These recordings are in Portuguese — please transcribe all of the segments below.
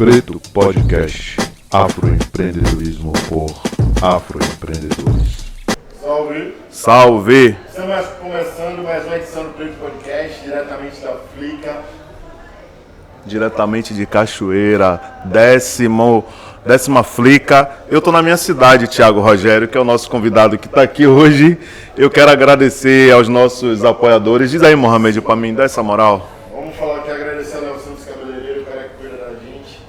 Preto Podcast, Afroempreendedorismo por afroempreendedores. Salve! Salve! Estamos começando mais uma edição do Preto Podcast, diretamente da Flica. Diretamente de Cachoeira, décima Flica. Eu estou na minha cidade, Thiago Rogério, que é o nosso convidado que está aqui hoje. Eu quero agradecer aos nossos apoiadores. Diz aí, Mohamed, para mim, dá essa moral. Vamos falar aqui, agradecer ao Nelson dos Cabeleireiros, o cara que cuida da gente.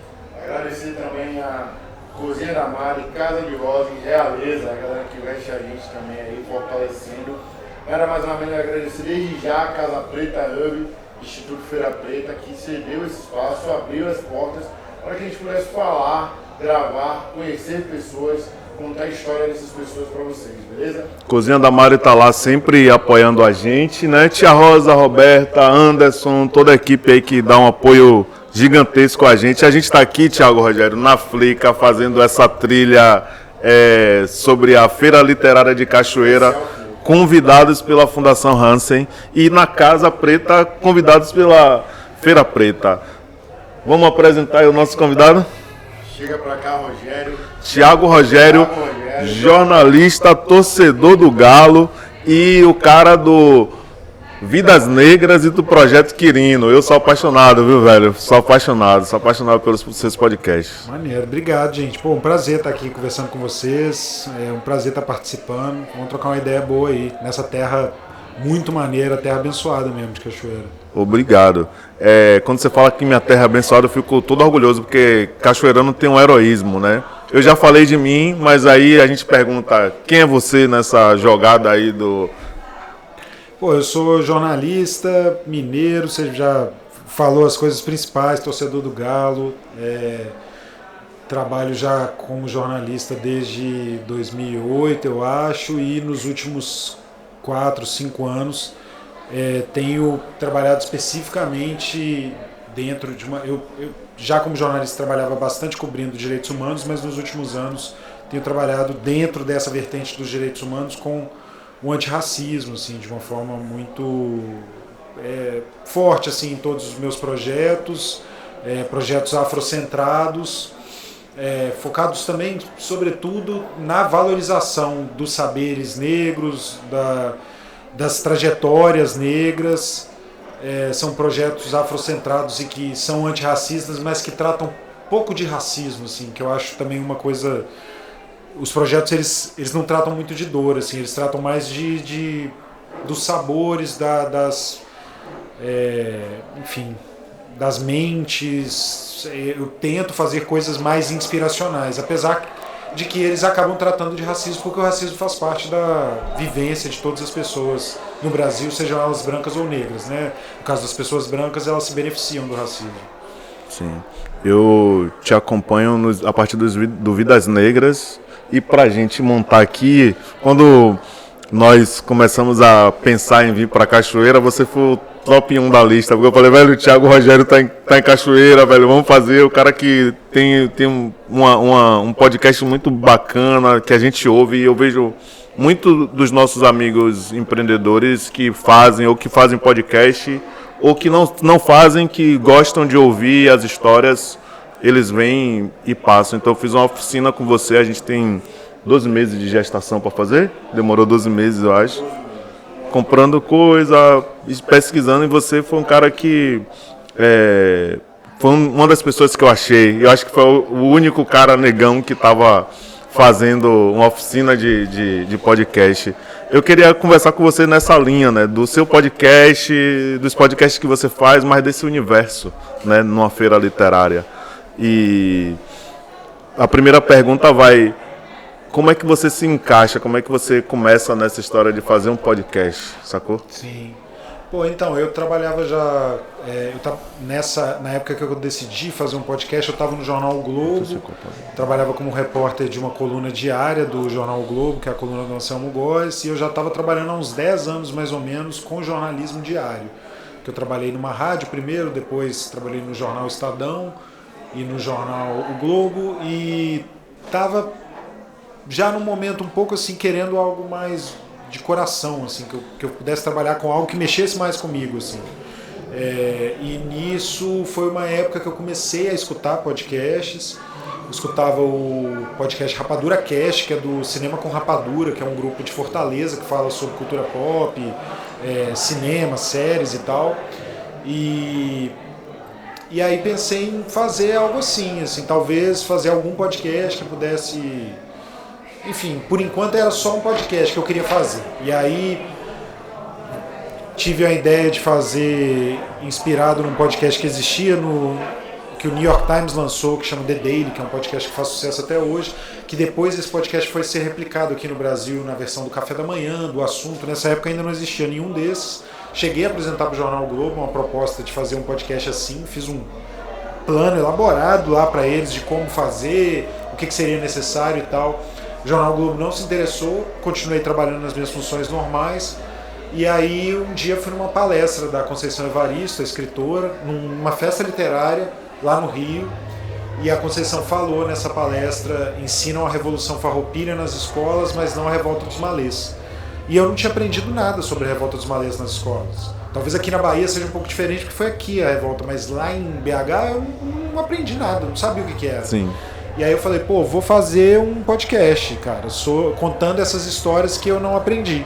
Agradecer também a Cozinha da Mari, Casa de Rosa, Realeza, a galera que veste a gente também aí, fortalecendo. Era mais uma vez agradecer desde já a Casa Preta Hub, Instituto Feira Preta, que cedeu esse espaço, abriu as portas para que a gente pudesse falar, gravar, conhecer pessoas, contar a história dessas pessoas para vocês, beleza? Cozinha da Mari tá lá sempre apoiando a gente, né? Tia Rosa, Roberta, Anderson, toda a equipe aí que dá um apoio gigantesco a gente. A gente está aqui, Thiago Rogério, na Flica, fazendo essa trilha sobre a Feira Literária de Cachoeira, convidados pela Fundação Hansen, e na Casa Preta, convidados pela Feira Preta. Vamos apresentar aí o nosso convidado? Chega pra cá, Rogério. Thiago Rogério, jornalista, torcedor do Galo e o cara do Vidas Negras e do Projeto Quirino. Eu sou apaixonado, viu, velho? Sou apaixonado pelos seus podcasts. Maneiro, obrigado, gente. Pô, um prazer estar aqui conversando com vocês. É um prazer estar participando. Vamos trocar uma ideia boa aí, nessa terra muito maneira, terra abençoada mesmo de Cachoeira. Obrigado. Quando você fala que minha terra é abençoada, eu fico todo orgulhoso, porque cachoeirano tem um heroísmo, né? Eu já falei de mim, mas aí a gente pergunta, quem é você nessa jogada aí do... Pô, eu sou jornalista, mineiro, você já falou as coisas principais, torcedor do Galo. Trabalho já como jornalista desde 2008, eu acho, e nos últimos 4, 5 anos tenho trabalhado especificamente dentro de uma... Eu já como jornalista trabalhava bastante cobrindo direitos humanos, mas nos últimos anos tenho trabalhado dentro dessa vertente dos direitos humanos com o antirracismo, assim, de uma forma muito forte, assim, em todos os meus projetos, projetos afrocentrados, focados também, sobretudo, na valorização dos saberes negros, das trajetórias negras. São projetos afrocentrados e que são antirracistas, mas que tratam pouco de racismo, assim, que eu acho também uma coisa... Os projetos, eles não tratam muito de dor, assim, eles tratam mais dos sabores, enfim, das mentes. Eu tento fazer coisas mais inspiracionais, apesar de que eles acabam tratando de racismo, porque o racismo faz parte da vivência de todas as pessoas no Brasil, sejam elas brancas ou negras, né? No caso das pessoas brancas, elas se beneficiam do racismo. Sim, eu te acompanho a partir do Vidas Negras. E pra gente montar aqui, quando nós começamos a pensar em vir pra Cachoeira, você foi o top 1 da lista. Porque eu falei, velho, o Thiago Rogério tá em Cachoeira, velho, vamos fazer. O cara que tem um podcast muito bacana, que a gente ouve, e eu vejo muito dos nossos amigos empreendedores que fazem podcast, ou que não fazem, que gostam de ouvir as histórias. Eles vêm e passam. Então eu fiz uma oficina com você, a gente tem 12 meses de gestação para fazer, demorou 12 meses, eu acho. Comprando coisa, pesquisando, e você foi um cara que... foi uma das pessoas que eu achei. Eu acho que foi o único cara negão que estava fazendo uma oficina de podcast. Eu queria conversar com você nessa linha, né, do seu podcast, dos podcasts que você faz, mas desse universo, né, numa feira literária. E a primeira pergunta vai: como é que você se encaixa, como é que você começa nessa história de fazer um podcast, sacou? Sim. Pô, então, eu trabalhava já, na época que eu decidi fazer um podcast, eu estava no Jornal o Globo, trabalhava como repórter de uma coluna diária do Jornal o Globo, que é a coluna do Anselmo Góes, e eu já estava trabalhando há uns 10 anos, mais ou menos, com jornalismo diário. Que eu trabalhei numa rádio primeiro, depois trabalhei no Jornal Estadão, e no Jornal O Globo, e estava já num momento um pouco assim, querendo algo mais de coração, assim, que eu pudesse trabalhar com algo que mexesse mais comigo, assim. E nisso foi uma época que eu comecei a escutar podcasts. Eu escutava o podcast Rapadura Cast, que é do Cinema com Rapadura, que é um grupo de Fortaleza que fala sobre cultura pop, cinema, séries e tal. E aí pensei em fazer algo assim, talvez fazer algum podcast que pudesse... Enfim, por enquanto era só um podcast que eu queria fazer. E aí tive a ideia de fazer, inspirado num podcast que existia, que o New York Times lançou, que chama The Daily, que é um podcast que faz sucesso até hoje, que depois esse podcast foi ser replicado aqui no Brasil na versão do Café da Manhã, do Assunto. Nessa época ainda não existia nenhum desses. Cheguei a apresentar para o Jornal Globo uma proposta de fazer um podcast assim, fiz um plano elaborado lá para eles de como fazer, o que seria necessário e tal. O Jornal Globo não se interessou, continuei trabalhando nas minhas funções normais. E aí um dia fui numa palestra da Conceição Evaristo, a escritora, numa festa literária lá no Rio, e a Conceição falou nessa palestra: ensinam a Revolução Farroupilha nas escolas, mas não a Revolta dos Malês. E eu não tinha aprendido nada sobre a Revolta dos Malês nas escolas. Talvez aqui na Bahia seja um pouco diferente, porque foi aqui a revolta, mas lá em BH eu não aprendi nada, não sabia o que era. Sim. E aí eu falei, vou fazer um podcast, cara, contando essas histórias que eu não aprendi.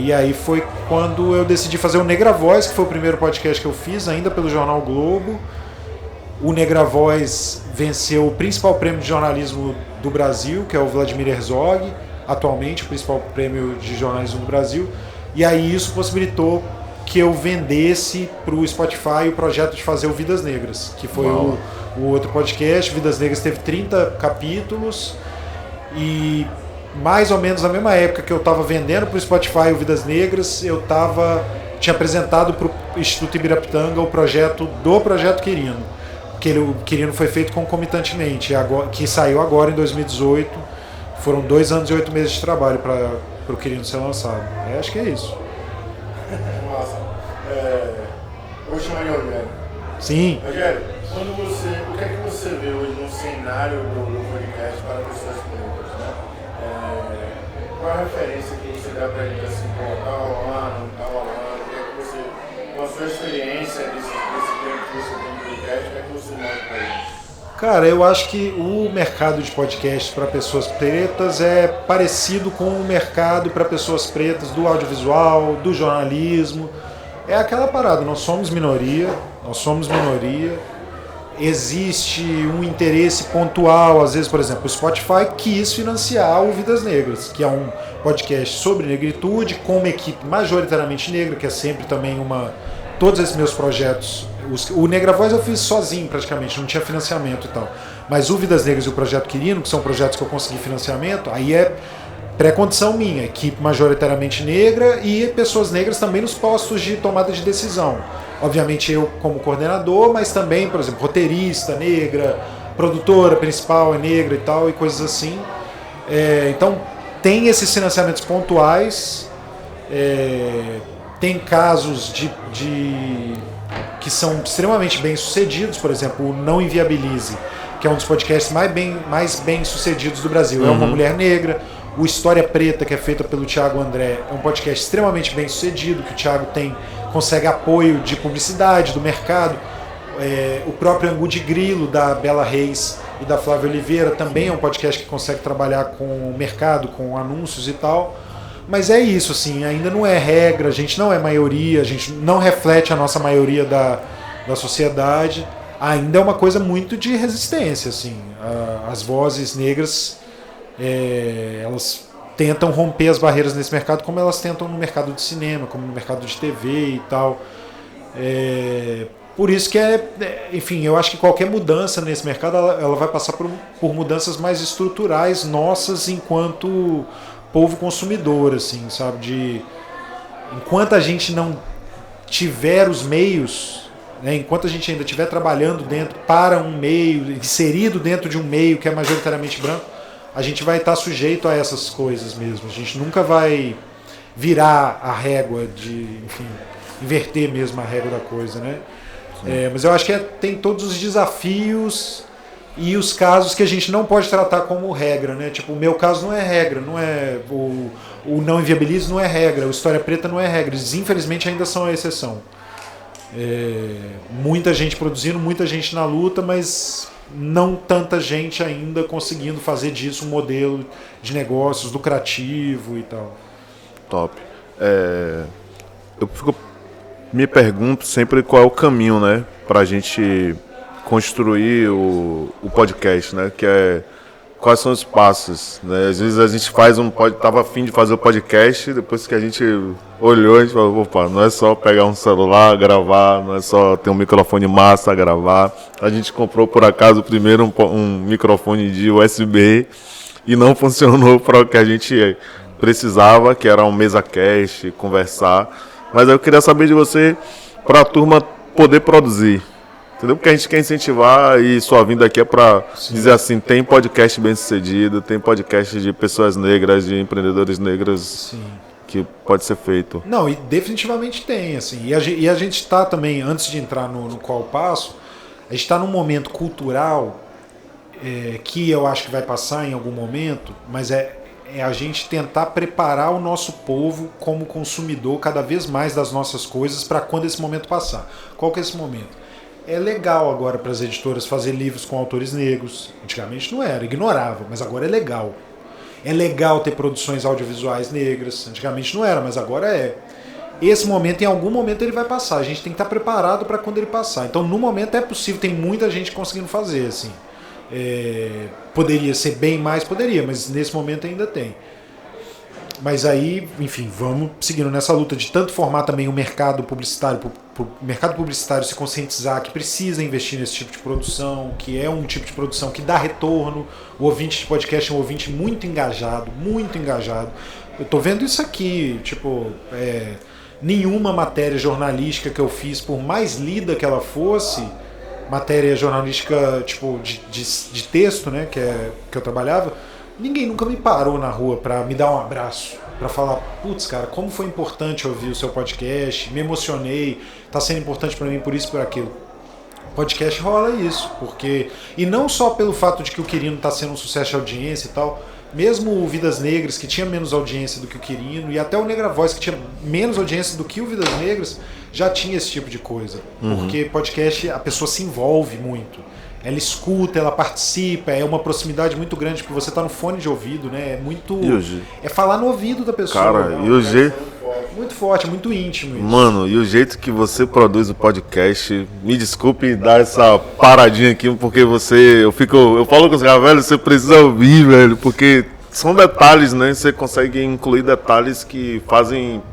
E aí foi quando eu decidi fazer o Negra Voz, que foi o primeiro podcast que eu fiz, ainda pelo Jornal Globo. O Negra Voz venceu o principal prêmio de jornalismo do Brasil, que é o Vladimir Herzog, atualmente o principal prêmio de jornalismo do Brasil. E aí isso possibilitou que eu vendesse para o Spotify o projeto de fazer o Vidas Negras, que foi o outro podcast. Vidas Negras teve 30 capítulos e mais ou menos na mesma época que eu estava vendendo para o Spotify o Vidas Negras, eu tinha apresentado para o Instituto Ibirapitanga o projeto do Projeto Quirino, que o Quirino foi feito concomitantemente, que saiu agora em 2018. Foram 2 anos e 8 meses de trabalho para o Quirino ser lançado. Acho que é isso. Massa. Vou chamar de Rogério. Sim. Rogério, o que é que você vê hoje no cenário do podcast para pessoas pretas, né? Qual é a referência que você dá para a gente assim, tá rolando, o que é que você, com a sua experiência desse tempo que você tem no podcast, o que é que você mostra para a gente? Cara, eu acho que o mercado de podcast para pessoas pretas é parecido com o mercado para pessoas pretas do audiovisual, do jornalismo. É aquela parada, nós somos minoria. Existe um interesse pontual, às vezes, por exemplo, o Spotify quis financiar o Vidas Negras, que é um podcast sobre negritude, com uma equipe majoritariamente negra, que é sempre também todos esses meus projetos, o Negra Voz eu fiz sozinho praticamente, não tinha financiamento e tal. Mas o Vidas Negras e o Projeto Quirino, que são projetos que eu consegui financiamento, aí é pré-condição minha, equipe majoritariamente negra e pessoas negras também nos postos de tomada de decisão. Obviamente eu como coordenador, mas também, por exemplo, roteirista negra, produtora principal é negra e tal, e coisas assim. Então tem esses financiamentos pontuais. Tem casos que são extremamente bem sucedidos, por exemplo, o Não Inviabilize, que é um dos podcasts mais bem sucedidos do Brasil. É uma mulher negra. O História Preta, que é feita pelo Thiago André, é um podcast extremamente bem sucedido, que o Thiago consegue apoio de publicidade, do mercado. O próprio Angu de Grilo, da Bela Reis e da Flávia Oliveira, também é um podcast que consegue trabalhar com o mercado, com anúncios e tal. Mas é isso, assim, ainda não é regra, a gente não é maioria, a gente não reflete a nossa maioria da sociedade. Ainda é uma coisa muito de resistência, assim. As vozes negras, elas tentam romper as barreiras nesse mercado, como elas tentam no mercado de cinema, como no mercado de TV e tal. Por isso que enfim, eu acho que qualquer mudança nesse mercado, ela vai passar por mudanças mais estruturais nossas enquanto povo consumidor, assim, sabe? Enquanto a gente não tiver os meios, né, enquanto a gente ainda estiver trabalhando para um meio, inserido dentro de um meio que é majoritariamente branco, a gente vai estar sujeito a essas coisas mesmo. A gente nunca vai virar a régua enfim, inverter mesmo a régua da coisa, né? Mas eu acho que tem todos os desafios e os casos que a gente não pode tratar como regra, né? Tipo, o meu caso não é regra, não é o Não Inviabilize não é regra, o História Preta não é regra, eles infelizmente ainda são a exceção. Muita gente produzindo, muita gente na luta, mas não tanta gente ainda conseguindo fazer disso um modelo de negócios lucrativo e tal. Top. Me pergunto sempre qual é o caminho, né, pra gente construir o podcast, né, quais são os passos, né? Às vezes a gente tava afim de fazer o podcast, depois que a gente olhou, a gente falou, opa, não é só pegar um celular, gravar, não é só ter um microfone massa, gravar. A gente comprou por acaso primeiro um microfone de USB e não funcionou para o que a gente precisava, que era um mesa cast, conversar. Mas eu queria saber de você, para a turma poder produzir. Entendeu? Porque a gente quer incentivar e sua vinda aqui é para dizer assim, tem podcast bem sucedido, tem podcast de pessoas negras, de empreendedores negros. Sim. Que pode ser feito. Não, e definitivamente tem, assim. E a gente está também, antes de entrar no qual passo, a gente está num momento cultural que eu acho que vai passar em algum momento, mas é a gente tentar preparar o nosso povo como consumidor cada vez mais das nossas coisas para quando esse momento passar. Qual que é esse momento? É legal agora para as editoras fazer livros com autores negros. Antigamente não era, ignorava, mas agora é legal. É legal ter produções audiovisuais negras. Antigamente não era, mas agora é. Esse momento, em algum momento, ele vai passar. A gente tem que estar preparado para quando ele passar. Então, no momento é possível, tem muita gente conseguindo fazer. Assim. Poderia ser bem mais, poderia, mas nesse momento ainda tem. Mas aí, enfim, vamos seguindo nessa luta de tanto formar também o mercado publicitário, o mercado publicitário se conscientizar que precisa investir nesse tipo de produção, que é um tipo de produção que dá retorno. O ouvinte de podcast é um ouvinte muito engajado, muito engajado. Eu tô vendo isso aqui, tipo, nenhuma matéria jornalística que eu fiz, por mais lida que ela fosse, matéria jornalística tipo de texto, né, que eu trabalhava, ninguém nunca me parou na rua para me dar um abraço, para falar, putz, cara, como foi importante ouvir o seu podcast, me emocionei, tá sendo importante para mim por isso e por aquilo. Podcast rola isso, porque... E não só pelo fato de que o Quirino tá sendo um sucesso de audiência e tal, mesmo o Vidas Negras, que tinha menos audiência do que o Quirino, e até o Negra Voz, que tinha menos audiência do que o Vidas Negras, já tinha esse tipo de coisa. Porque podcast, a pessoa se envolve muito. Ela escuta, ela participa, é uma proximidade muito grande, porque você tá no fone de ouvido, né? É muito... É falar no ouvido da pessoa. Cara, e o jeito... Muito forte, muito íntimo isso. Mano, e o jeito que você produz o podcast, me desculpe dar essa paradinha aqui, porque eu falo com os caras, velho, você precisa ouvir, velho, porque são detalhes, né? Você consegue incluir detalhes que fazem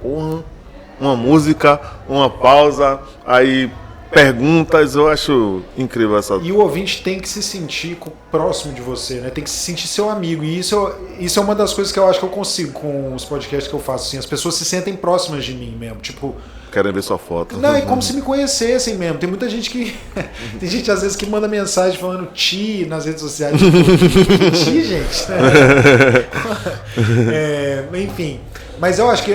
uma música, uma pausa, aí... perguntas, eu acho incrível essa... E o ouvinte tem que se sentir próximo de você, né? Tem que se sentir seu amigo. E isso é uma das coisas que eu acho que eu consigo com os podcasts que eu faço. Assim, as pessoas se sentem próximas de mim mesmo. Tipo... Querem ver sua foto. Não, é como se me conhecessem mesmo. Tem muita gente que... Tem gente, às vezes, que manda mensagem falando ti nas redes sociais. Ti, gente. Enfim... Mas eu acho que,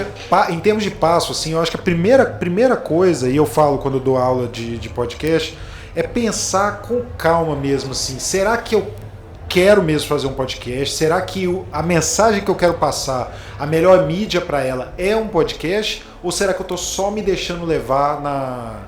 em termos de passo, assim, eu acho que a primeira coisa, e eu falo quando eu dou aula de podcast, é pensar com calma mesmo, assim, será que eu quero mesmo fazer um podcast? Será que a mensagem que eu quero passar, a melhor mídia para ela é um podcast? Ou será que eu tô só me deixando levar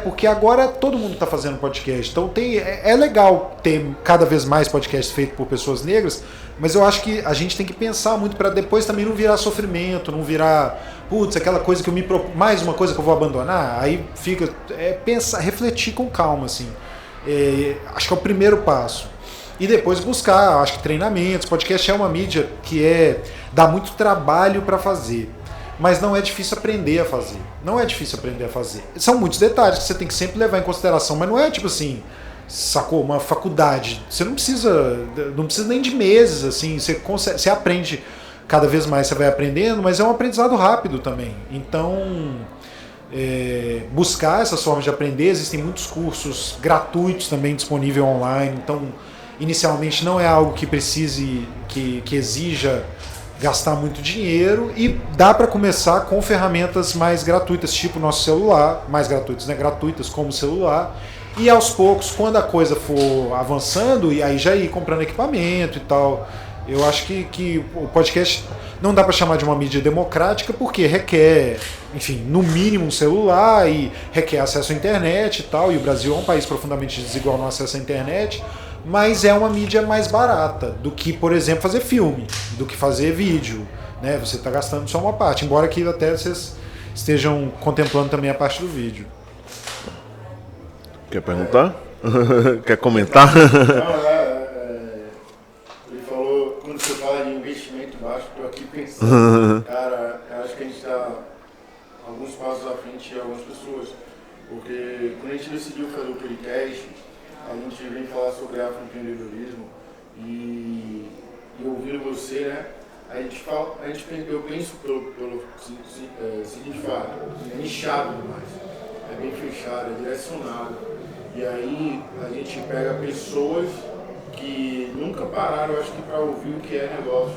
porque agora todo mundo está fazendo podcast, então é legal ter cada vez mais podcasts feitos por pessoas negras, mas eu acho que a gente tem que pensar muito para depois também não virar sofrimento, não virar, putz, aquela coisa que mais uma coisa que eu vou abandonar, aí fica, pensar, refletir com calma, assim. Acho que é o primeiro passo. E depois buscar, acho que treinamentos, podcast é uma mídia que dá muito trabalho para fazer. Mas não é difícil aprender a fazer. Não é difícil aprender a fazer. São muitos detalhes que você tem que sempre levar em consideração, mas não é tipo assim, sacou? Uma faculdade. Você não precisa nem de meses, assim, você aprende, cada vez mais você vai aprendendo, mas é um aprendizado rápido também. Então, buscar essas formas de aprender, existem muitos cursos gratuitos também disponíveis online, então, inicialmente não é algo que precise, que exija gastar muito dinheiro, e dá para começar com ferramentas mais gratuitas, tipo o nosso celular, mais gratuitas, né? Gratuitas como o celular, e aos poucos, quando a coisa for avançando, e aí já ir comprando equipamento e tal. Eu acho que o podcast Não dá para chamar de uma mídia democrática porque requer, enfim, no mínimo um celular e requer acesso à internet e tal, e o Brasil é um país profundamente desigual no acesso à internet, mas é uma mídia mais barata do que, por exemplo, fazer filme, do que fazer vídeo, né? Você está gastando só uma parte, embora que até vocês estejam contemplando também a parte do vídeo. Quer perguntar? Quer comentar? Ele falou, quando você fala de investimento baixo, estou aqui pensando, cara, acho que a gente está alguns passos à frente de algumas pessoas, porque quando a gente decidiu fazer o podcast, a gente vem falar sobre afroempreendedorismo e ouvindo você, né? Eu penso pelo seguinte fato, é nichado demais, é bem fechado, é direcionado. E aí a gente pega pessoas que nunca pararam, acho que, para ouvir o que é negócio.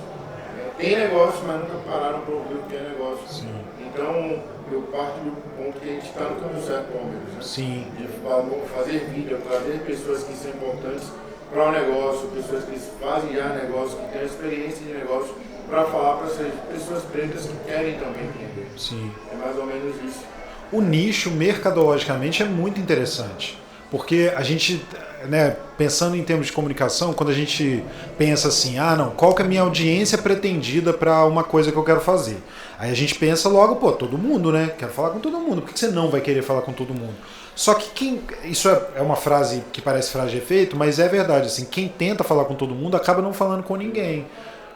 Tem negócio, mas nunca pararam para ouvir o que é negócio. Sim. Então eu parto do ponto que a gente está no caminho certo, pelo menos, né? Sim. De fazer vídeo, trazer pessoas que são importantes para o negócio, pessoas que fazem já negócio, que têm experiência de negócio, para falar para essas pessoas pretas que querem também entender. Sim. É mais ou menos isso. O nicho, mercadologicamente, é muito interessante. Porque a gente, né, pensando em termos de comunicação, quando a gente pensa assim, qual que é a minha audiência pretendida para uma coisa que eu quero fazer? Aí a gente pensa logo, todo mundo, né? Quero falar com todo mundo. Por que você não vai querer falar com todo mundo? Só que isso é uma frase que parece frase de efeito, mas é verdade, assim, quem tenta falar com todo mundo acaba não falando com ninguém.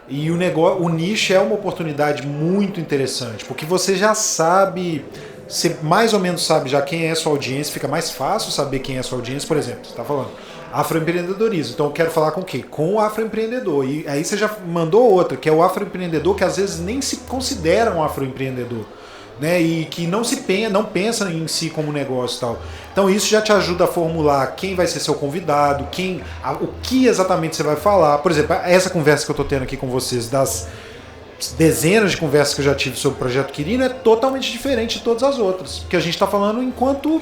E o nicho é uma oportunidade muito interessante, porque você já sabe, você mais ou menos sabe já quem é a sua audiência, fica mais fácil saber quem é a sua audiência. Por exemplo, você está falando afroempreendedorismo, então eu quero falar com o quê? Com o afroempreendedor. E aí você já mandou outra, que é o afroempreendedor que às vezes nem se considera um afroempreendedor, né? E que não pensa em si como negócio e tal. Então isso já te ajuda a formular quem vai ser seu convidado, o que exatamente você vai falar. Por exemplo, essa conversa que eu estou tendo aqui com vocês, das dezenas de conversas que eu já tive sobre o Projeto Quirino, é totalmente diferente de todas as outras. Porque a gente está falando enquanto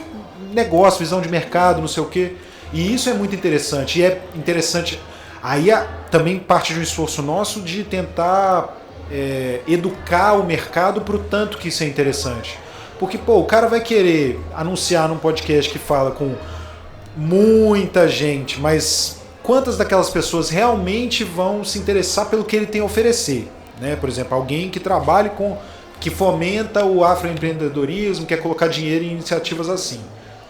negócio, visão de mercado, não sei o quê. E isso é muito interessante. E é interessante. Aí também parte de um esforço nosso de tentar educar o mercado para o tanto que isso é interessante. Porque, o cara vai querer anunciar num podcast que fala com muita gente, mas quantas daquelas pessoas realmente vão se interessar pelo que ele tem a oferecer? Né? Por exemplo, alguém que trabalhe que fomenta o afroempreendedorismo, quer colocar dinheiro em iniciativas assim.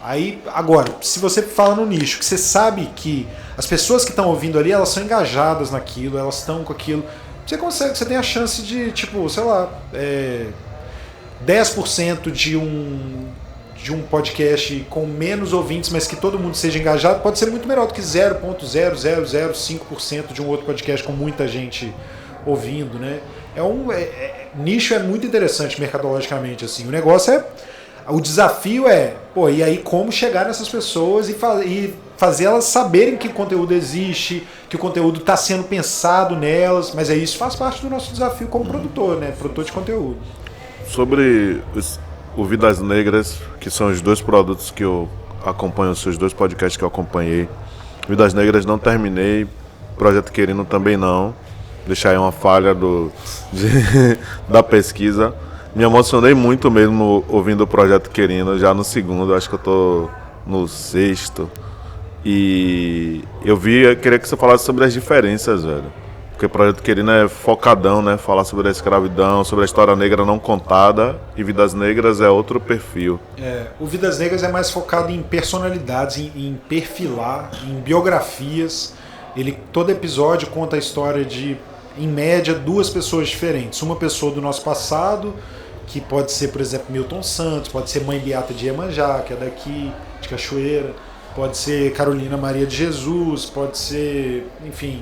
Aí, agora, se você fala no nicho, que você sabe que as pessoas que estão ouvindo ali, elas são engajadas naquilo, elas estão com aquilo, você tem a chance de, 10% de um podcast com menos ouvintes, mas que todo mundo seja engajado, pode ser muito melhor do que 0,0005% de um outro podcast com muita gente ouvindo, né? Nicho é muito interessante mercadologicamente, assim. O desafio e aí como chegar nessas pessoas e fazer elas saberem que o conteúdo existe, que o conteúdo está sendo pensado nelas, mas isso faz parte do nosso desafio como produtor, né? Produtor de conteúdo. Sobre o Vidas Negras, que são os dois produtos que eu acompanho, os seus dois podcasts que eu acompanhei. Vidas Negras não terminei, Projeto Quirino também não. Deixar aí uma falha da pesquisa. Me emocionei muito mesmo ouvindo o Projeto Quirino, já no segundo, acho que eu tô no sexto. E eu queria que você falasse sobre as diferenças, velho. Porque o Projeto Quirino é focadão, né? Falar sobre a escravidão, sobre a história negra não contada, e Vidas Negras é outro perfil. O Vidas Negras é mais focado em personalidades, em perfilar, em biografias. Todo episódio conta a história de, em média, 2 pessoas diferentes. Uma pessoa do nosso passado, que pode ser, por exemplo, Milton Santos, pode ser Mãe Beata de Iemanjá, que é daqui, de Cachoeira, pode ser Carolina Maria de Jesus, pode ser, enfim...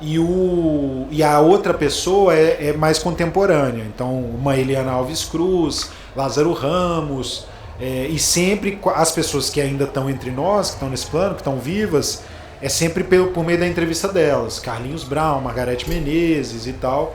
E a outra pessoa é mais contemporânea. Então, uma Eliana Alves Cruz, Lázaro Ramos, e sempre as pessoas que ainda estão entre nós, que estão nesse plano, que estão vivas, é sempre por meio da entrevista delas. Carlinhos Brown, Margarete Menezes e tal.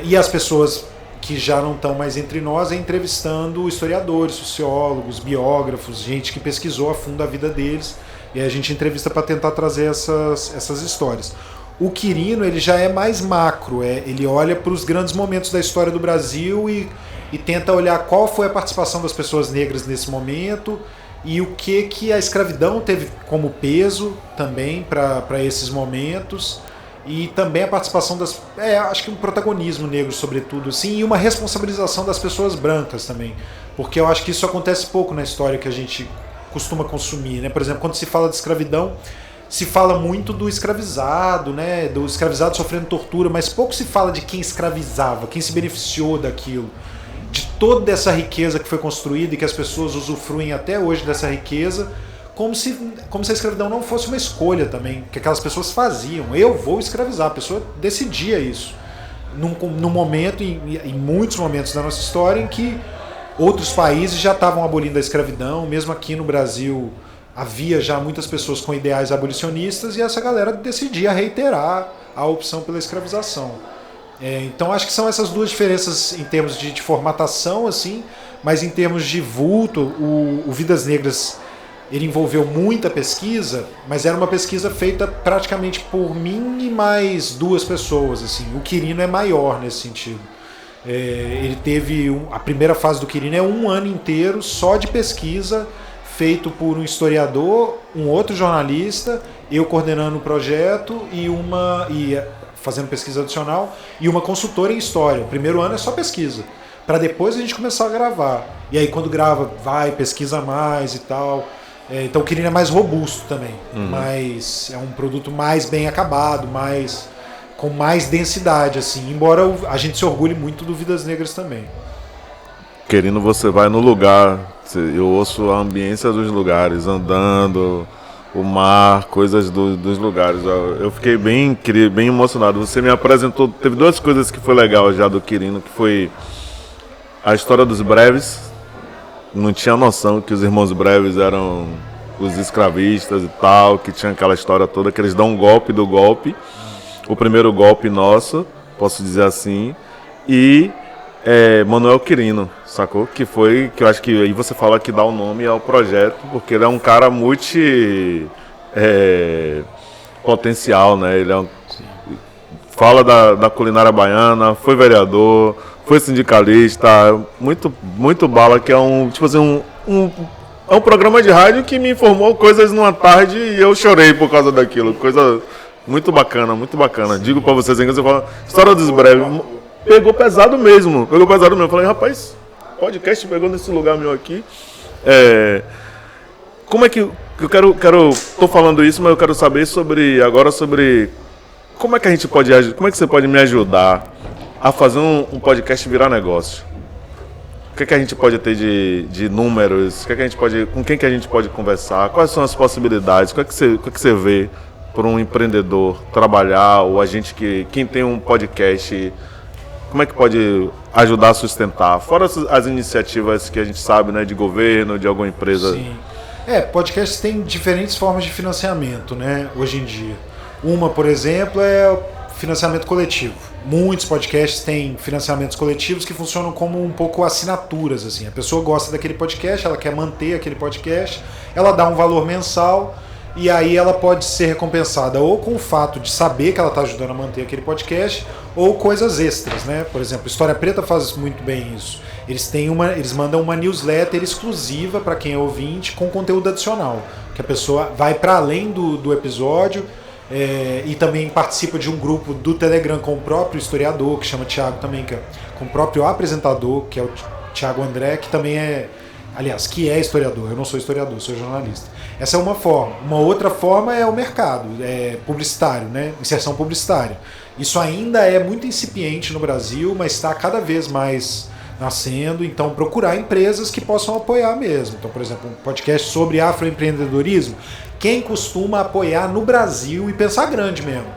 E as pessoas que já não estão mais entre nós, entrevistando historiadores, sociólogos, biógrafos, gente que pesquisou a fundo a vida deles. E a gente entrevista para tentar trazer essas histórias. O Quirino ele já é mais macro, ele olha para os grandes momentos da história do Brasil e tenta olhar qual foi a participação das pessoas negras nesse momento e o que a escravidão teve como peso também para esses momentos. E também a participação acho que um protagonismo negro, sobretudo, assim, e uma responsabilização das pessoas brancas também. Porque eu acho que isso acontece pouco na história que a gente costuma consumir, né? Por exemplo, quando se fala de escravidão, se fala muito do escravizado, né? Do escravizado sofrendo tortura, mas pouco se fala de quem escravizava, quem se beneficiou daquilo. De toda essa riqueza que foi construída e que as pessoas usufruem até hoje dessa riqueza, como se a escravidão não fosse uma escolha também, que aquelas pessoas faziam. Eu vou escravizar, a pessoa decidia isso. Num momento, em muitos momentos da nossa história, em que outros países já estavam abolindo a escravidão, mesmo aqui no Brasil havia já muitas pessoas com ideais abolicionistas e essa galera decidia reiterar a opção pela escravização. Então acho que são essas duas diferenças em termos de formatação, assim, mas em termos de vulto, o Vidas Negras ele envolveu muita pesquisa, mas era uma pesquisa feita praticamente por mim e mais 2 pessoas. Assim. O Quirino é maior nesse sentido. Ele teve a primeira fase do Quirino é 1 ano inteiro só de pesquisa, feito por um historiador, um outro jornalista, eu coordenando o projeto e fazendo pesquisa adicional e uma consultora em história. O primeiro ano é só pesquisa, para depois a gente começar a gravar. E aí quando grava, pesquisa mais e tal. Então o Quirino é mais robusto também, mas é um produto mais bem acabado, com mais densidade, assim, embora a gente se orgulhe muito do Vidas Negras também. Quirino, você vai no lugar, eu ouço a ambiência dos lugares, andando, o mar, coisas dos lugares. Eu fiquei bem emocionado. Você me apresentou, teve 2 coisas que foi legal já do Quirino, que foi a história dos Breves. Não tinha noção que os irmãos Breves eram os escravistas e tal, que tinha aquela história toda, que eles dão um golpe do golpe, o primeiro golpe nosso, posso dizer assim, e Manuel Quirino, sacou? Que eu acho que aí você fala que dá o nome ao projeto, porque ele é um cara potencial, né? Ele fala da culinária baiana, foi vereador, foi sindicalista, muito bala, que é um programa de rádio que me informou coisas numa tarde e eu chorei por causa daquilo. Coisa muito bacana, muito bacana. Digo pra vocês, você fala, história dos Breves, pegou pesado mesmo. Eu falei, rapaz, podcast pegou nesse lugar meu aqui. Como é que eu tô falando isso, mas eu quero saber sobre como é que você pode me ajudar a fazer um podcast virar negócio? O que a gente pode ter de números? Com quem que a gente pode conversar? Quais são as possibilidades? O que você vê para um empreendedor trabalhar, ou quem tem um podcast, como é que pode ajudar a sustentar? Fora as iniciativas que a gente sabe, né, de governo, de alguma empresa. Sim. Podcasts têm diferentes formas de financiamento, né, hoje em dia. Uma, por exemplo, é o financiamento coletivo. Muitos podcasts têm financiamentos coletivos que funcionam como um pouco assinaturas, assim. A pessoa gosta daquele podcast, ela quer manter aquele podcast, ela dá um valor mensal e aí ela pode ser recompensada ou com o fato de saber que ela está ajudando a manter aquele podcast ou coisas extras, né? Por exemplo, História Preta faz muito bem isso. Eles mandam uma newsletter exclusiva para quem é ouvinte com conteúdo adicional, que a pessoa vai para além do episódio. E também participa de um grupo do Telegram com o próprio historiador, que chama Thiago também, com o próprio apresentador, que é o Thiago André, que também que é historiador. Eu não sou historiador, sou jornalista. Essa é uma forma. Uma outra forma é o mercado, publicitário, né? Inserção publicitária. Isso ainda é muito incipiente no Brasil, mas está cada vez mais nascendo, então procurar empresas que possam apoiar mesmo. Então, por exemplo, um podcast sobre afroempreendedorismo. Quem costuma apoiar no Brasil, e pensar grande mesmo,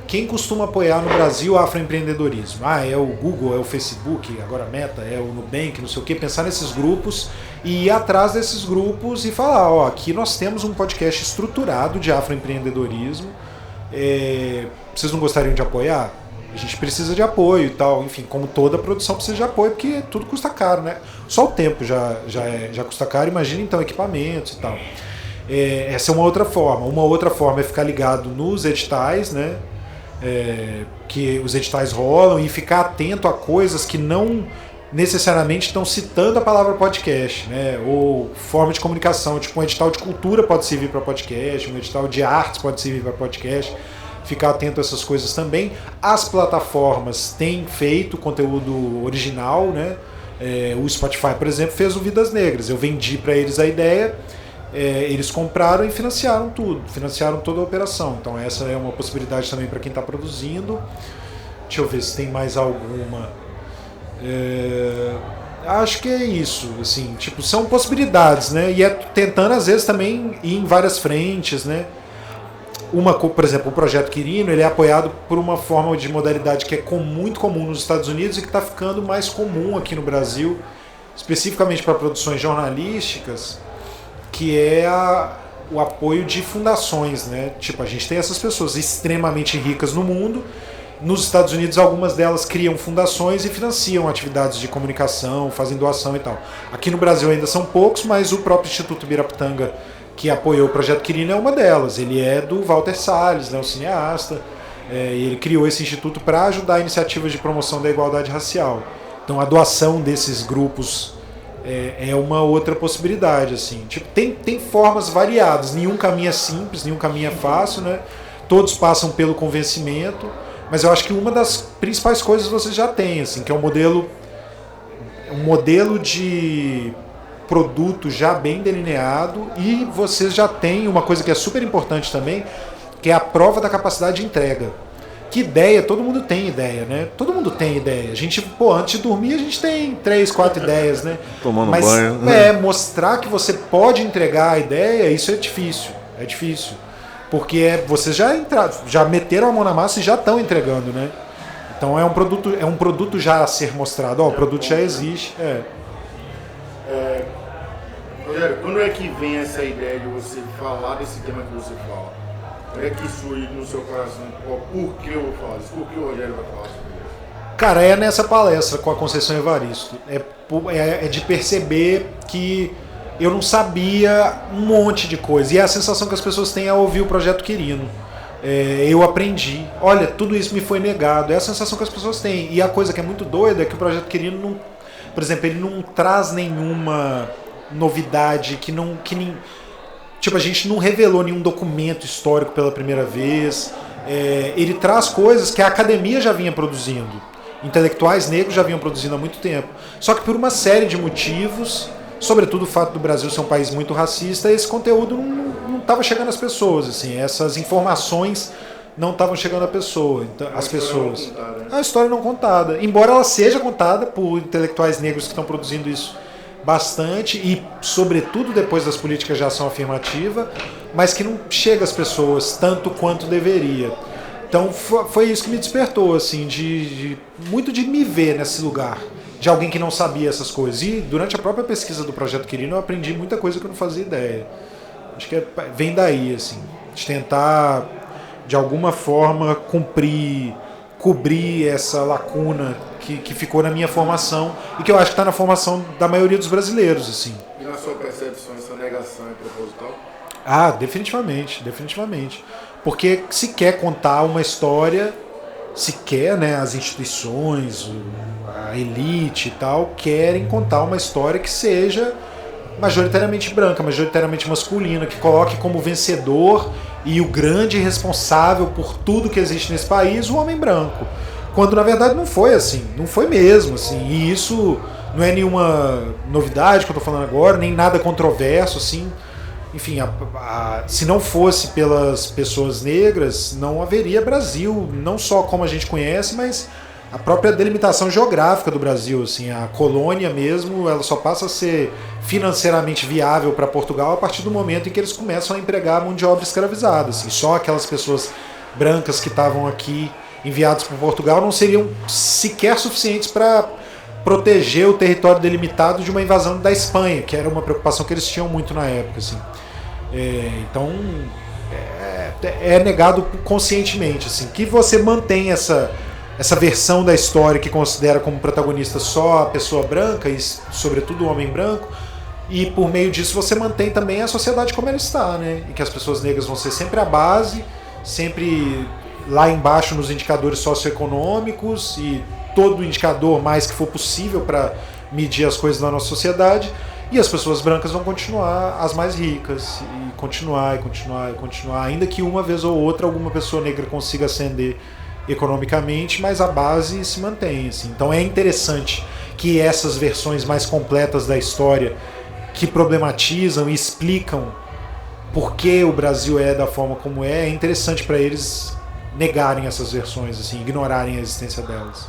quem costuma apoiar no Brasil afroempreendedorismo? É o Google, é o Facebook, agora Meta, é o Nubank, não sei o que, pensar nesses grupos e ir atrás desses grupos e falar, aqui nós temos um podcast estruturado de afroempreendedorismo, vocês não gostariam de apoiar? A gente precisa de apoio e tal, enfim, como toda produção precisa de apoio, porque tudo custa caro, né? Só o tempo já custa caro, imagina então equipamentos e tal. Essa é uma outra forma. Uma outra forma é ficar ligado nos editais, né? que os editais rolam e ficar atento a coisas que não necessariamente estão citando a palavra podcast, né? Ou forma de comunicação, tipo um edital de cultura pode servir para podcast, um edital de artes pode servir para podcast. Ficar atento a essas coisas também. As plataformas têm feito conteúdo original, né? O Spotify, por exemplo, fez o Vidas Negras. Eu vendi para eles a ideia, eles compraram e financiaram tudo, financiaram toda a operação. Então essa é uma possibilidade também para quem está produzindo. Deixa eu ver se tem mais alguma. Acho que é isso, assim, tipo, são possibilidades, né? E tentando às vezes também ir em várias frentes, né? Por exemplo, o Projeto Quirino, ele é apoiado por uma forma de modalidade que é muito comum nos Estados Unidos e que está ficando mais comum aqui no Brasil, especificamente para produções jornalísticas, que é o apoio de fundações, né? Tipo, a gente tem essas pessoas extremamente ricas no mundo. Nos Estados Unidos, algumas delas criam fundações e financiam atividades de comunicação, fazem doação e tal. Aqui no Brasil ainda são poucos, mas o próprio Instituto Birapitanga, que apoiou o Projeto Quirino, é uma delas. Ele é do Walter Salles, né, o cineasta. E ele criou esse instituto para ajudar iniciativas de promoção da igualdade racial. Então a doação desses grupos é uma outra possibilidade. Assim. Tipo, tem formas variadas, nenhum caminho é simples, nenhum caminho é fácil, né? Todos passam pelo convencimento, mas eu acho que uma das principais coisas você já tem, assim, que é um modelo de produto já bem delineado, e vocês já têm uma coisa que é super importante também, que é a prova da capacidade de entrega. Que ideia, todo mundo tem ideia, né? Todo mundo tem ideia. A gente, antes de dormir, a gente tem 3, 4 ideias, né? Tomando banho. Mas mostrar que você pode entregar a ideia, isso é difícil. É difícil. Porque vocês já meteram a mão na massa e já estão entregando, né? Então é um produto já a ser mostrado. O produto já existe. Rogério, quando é que vem essa ideia de você falar desse tema que você fala? Quando é que surge no seu coração? Por que eu vou falar isso? Por que o Rogério vai falar sobre isso? Cara, é nessa palestra com a Conceição Evaristo. É de perceber que eu não sabia um monte de coisa. E é a sensação que as pessoas têm ao ouvir o Projeto Quirino. Eu aprendi. Olha, tudo isso me foi negado. É a sensação que as pessoas têm. E a coisa que é muito doida é que o Projeto Quirino não, por exemplo, ele não traz nenhuma novidade tipo, a gente não revelou nenhum documento histórico pela primeira vez. Ele traz coisas que a academia já vinha produzindo, intelectuais negros já vinham produzindo há muito tempo, só que por uma série de motivos, sobretudo o fato do Brasil ser um país muito racista, esse conteúdo não estava chegando às pessoas, assim, essas informações não estavam chegando às pessoas. A história não contada, embora ela seja contada por intelectuais negros que estão produzindo isso bastante, e sobretudo depois das políticas de ação afirmativa, mas que não chega às pessoas tanto quanto deveria. Então foi isso que me despertou, assim, muito de me ver nesse lugar, de alguém que não sabia essas coisas. E durante a própria pesquisa do Projeto Quirino eu aprendi muita coisa que eu não fazia ideia. Acho que vem daí, assim, de tentar de alguma forma cobrir essa lacuna que ficou na minha formação e que eu acho que está na formação da maioria dos brasileiros, assim. E na sua percepção, essa negação é proposital? Definitivamente. Porque se quer contar uma história, né, as instituições, a elite e tal, querem contar uma história que seja majoritariamente branca, majoritariamente masculina, que coloque como vencedor e o grande responsável por tudo que existe nesse país o homem branco. Quando na verdade não foi assim, não foi mesmo, assim, e isso não é nenhuma novidade que eu estou falando agora, nem nada controverso, assim. Enfim, se não fosse pelas pessoas negras, não haveria Brasil, não só como a gente conhece, mas a própria delimitação geográfica do Brasil, assim, a colônia mesmo, ela só passa a ser financeiramente viável para Portugal a partir do momento em que eles começam a empregar mão de obra escravizada, assim. Só aquelas pessoas brancas que estavam aqui enviados por Portugal não seriam sequer suficientes para proteger o território delimitado de uma invasão da Espanha, que era uma preocupação que eles tinham muito na época, assim. Então é negado conscientemente, assim, que você mantém essa versão da história que considera como protagonista só a pessoa branca e sobretudo o homem branco, e por meio disso você mantém também a sociedade como ela está, né? E que as pessoas negras vão ser sempre a base, sempre lá embaixo nos indicadores socioeconômicos e todo indicador mais que for possível para medir as coisas na nossa sociedade, e as pessoas brancas vão continuar as mais ricas, e continuar, ainda que uma vez ou outra alguma pessoa negra consiga ascender economicamente, mas a base se mantém. Assim. Então é interessante que essas versões mais completas da história, que problematizam e explicam por que o Brasil é da forma como é interessante para eles negarem essas versões, assim, ignorarem a existência delas.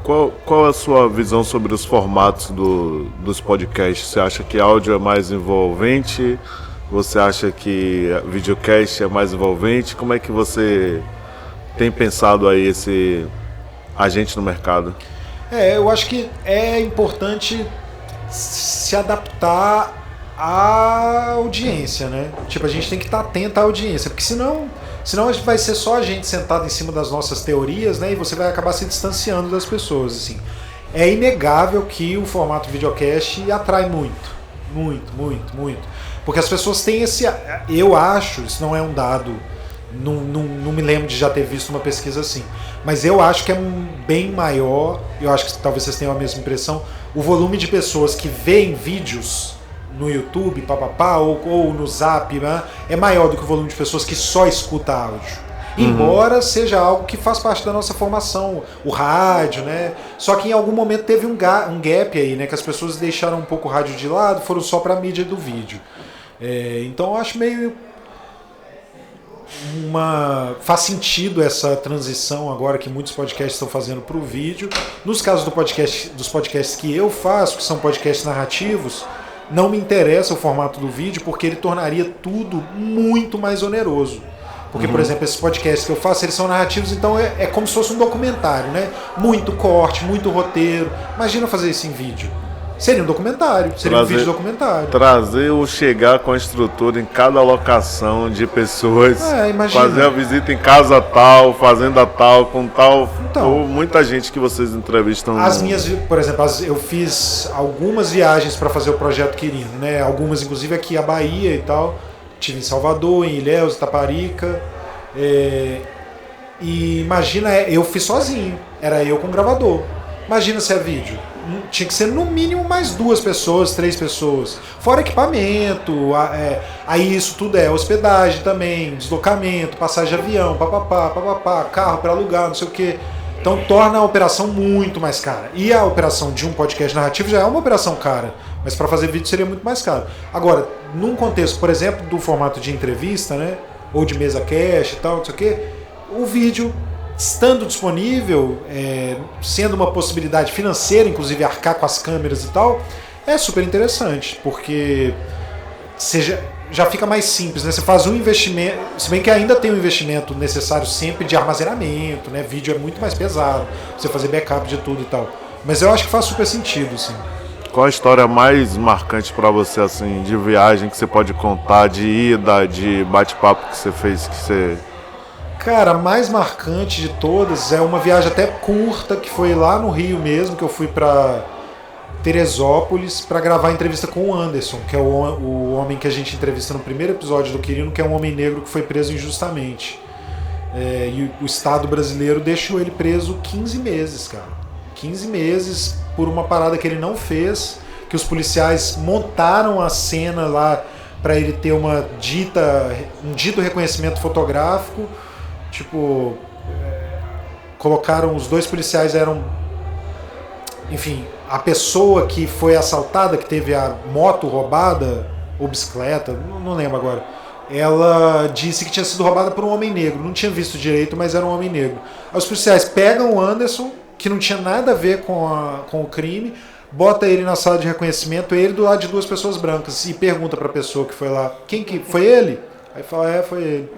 Qual a sua visão sobre os formatos dos podcasts? Você acha que áudio é mais envolvente? Você acha que videocast é mais envolvente? Como é que você tem pensado aí esse agente no mercado? Eu acho que é importante se adaptar à audiência, né? Tipo, a gente tem que estar atento à audiência, porque senão vai ser só a gente sentado em cima das nossas teorias, né? E você vai acabar se distanciando das pessoas, assim. É inegável que o formato videocast atrai muito. Porque as pessoas têm esse... Eu acho, isso não é um dado, não me lembro de já ter visto uma pesquisa assim, mas eu acho que é bem maior, eu acho que talvez vocês tenham a mesma impressão, o volume de pessoas que veem vídeos no YouTube, ou no Zap, né, é maior do que o volume de pessoas que só escuta áudio. Embora seja algo que faz parte da nossa formação, o rádio, né? Só que em algum momento teve um gap aí, né? Que as pessoas deixaram um pouco o rádio de lado, foram só para a mídia do vídeo. Então eu acho meio... Faz sentido essa transição agora que muitos podcasts estão fazendo para o vídeo. Nos casos dos podcasts que eu faço, que são podcasts narrativos, não me interessa o formato do vídeo porque ele tornaria tudo muito mais oneroso. Porque, por exemplo, esses podcasts que eu faço, eles são narrativos, então é como se fosse um documentário, né? Muito corte, muito roteiro. Imagina fazer isso em vídeo. Seria um documentário, seria um vídeo documentário. Trazer ou chegar com a estrutura em cada locação de pessoas. Fazer a visita em casa tal, fazenda tal, com tal. Então, ou muita gente que vocês entrevistam. Por exemplo, eu fiz algumas viagens para fazer o Projeto Quirino, né? Algumas, inclusive, aqui a Bahia e tal. Tive em Salvador, em Ilhéus, Itaparica. E imagina, eu fiz sozinho. Era eu com o gravador. Imagina se é vídeo. Tinha que ser no mínimo mais 2 pessoas, 3 pessoas. Fora equipamento, aí isso tudo é hospedagem também, deslocamento, passagem de avião, carro para alugar, não sei o quê. Então torna a operação muito mais cara. E a operação de um podcast narrativo já é uma operação cara, mas para fazer vídeo seria muito mais caro. Agora, num contexto, por exemplo, do formato de entrevista, né, ou de mesa cast e tal, não sei o quê, o vídeo... estando disponível, sendo uma possibilidade financeira, inclusive arcar com as câmeras e tal, é super interessante, porque já fica mais simples, né? Você faz um investimento, se bem que ainda tem um investimento necessário sempre de armazenamento, né? Vídeo é muito mais pesado, você fazer backup de tudo e tal, mas eu acho que faz super sentido, assim. Qual a história mais marcante para você, assim, de viagem que você pode contar, de ida, de bate-papo que você fez, que você... Cara, a mais marcante de todas é uma viagem até curta, que foi lá no Rio mesmo, que eu fui para Teresópolis para gravar a entrevista com o Anderson, que é o homem que a gente entrevista no primeiro episódio do Quirino, que é um homem negro que foi preso injustamente. E o Estado brasileiro deixou ele preso 15 meses, cara. 15 meses por uma parada que ele não fez, que os policiais montaram a cena lá para ele ter um dito reconhecimento fotográfico. Tipo, colocaram, os 2 policiais eram, enfim, a pessoa que foi assaltada, que teve a moto roubada, ou bicicleta, não lembro agora, ela disse que tinha sido roubada por um homem negro, não tinha visto direito, mas era um homem negro. Aí os policiais pegam o Anderson, que não tinha nada a ver com o crime, bota ele na sala de reconhecimento, ele do lado de 2 pessoas brancas, e pergunta pra pessoa que foi lá, quem que foi ele? Aí fala, foi ele.